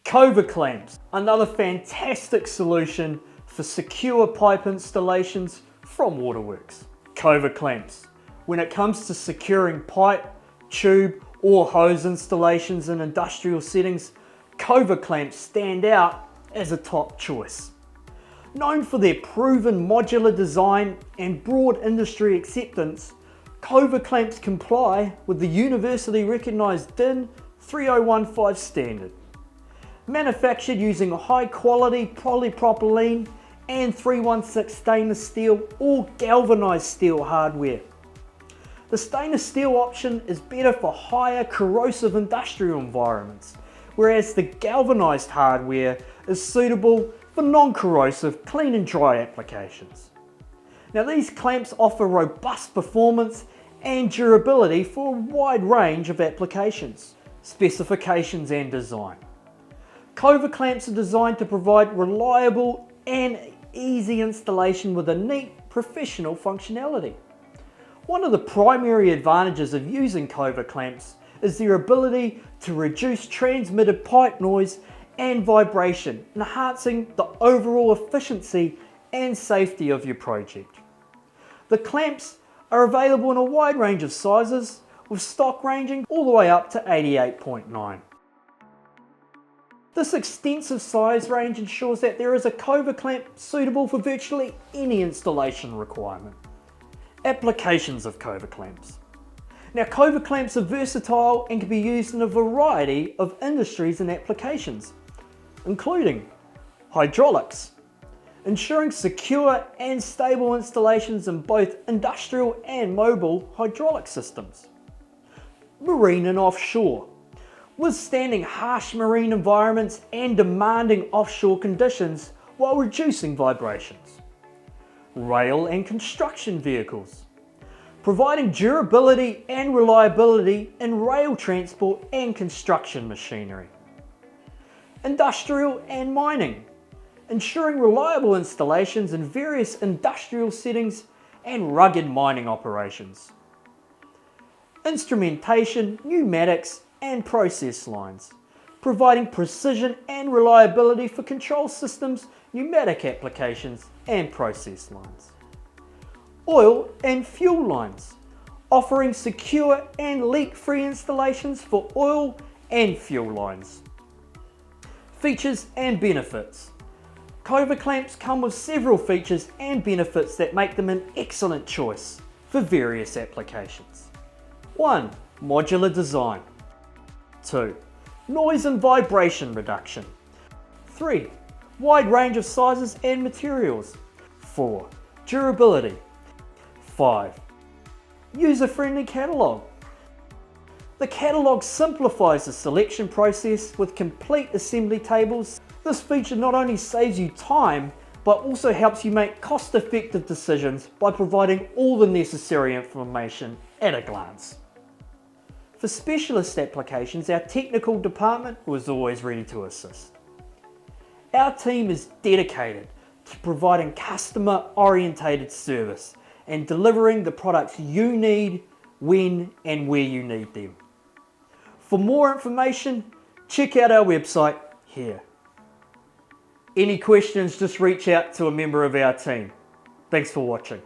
Kova Clamps, another fantastic solution for secure pipe installations from Waterworks. Kova Clamps. When it comes to securing pipe, tube or hose installations in industrial settings, Kova Clamps stand out as a top choice. Known for their proven modular design and broad industry acceptance, Kova Clamps comply with the university recognised DIN 3015 standard. Manufactured using high quality polypropylene and 316 stainless steel or galvanised steel hardware. The stainless steel option is better for higher corrosive industrial environments, whereas the galvanised hardware is suitable for non-corrosive clean and dry applications. Now these clamps offer robust performance and durability for a wide range of applications, specifications and design. Kova Clamps are designed to provide reliable and easy installation with a neat professional functionality. One of the primary advantages of using Kova Clamps is their ability to reduce transmitted pipe noise and vibration, enhancing the overall efficiency and safety of your project. The clamps are available in a wide range of sizes, with stock ranging all the way up to 88.9. This extensive size range ensures that there is a Kova clamp suitable for virtually any installation requirement. Applications of Kova clamps. Now Kova clamps are versatile and can be used in a variety of industries and applications, including hydraulics, ensuring secure and stable installations in both industrial and mobile hydraulic systems, marine and offshore, withstanding harsh marine environments and demanding offshore conditions while reducing vibrations, rail and construction vehicles, providing durability and reliability in rail transport and construction machinery, industrial and mining, ensuring reliable installations in various industrial settings and rugged mining operations, instrumentation, pneumatics and process lines, providing precision and reliability for control systems, pneumatic applications and process lines. Oil and fuel lines, offering secure and leak-free installations for oil and fuel lines. Features and benefits. Kova clamps come with several features and benefits that make them an excellent choice for various applications. 1. Modular design. 2. Noise and vibration reduction. 3. Wide range of sizes and materials. 4. Durability. 5. User-friendly catalogue. The catalogue simplifies the selection process with complete assembly tables. This feature not only saves you time, but also helps you make cost-effective decisions by providing all the necessary information at a glance. For specialist applications, our technical department was always ready to assist. Our team is dedicated to providing customer-orientated service and delivering the products you need, when and where you need them. For more information, check out our website here. Any questions, just reach out to a member of our team. Thanks for watching.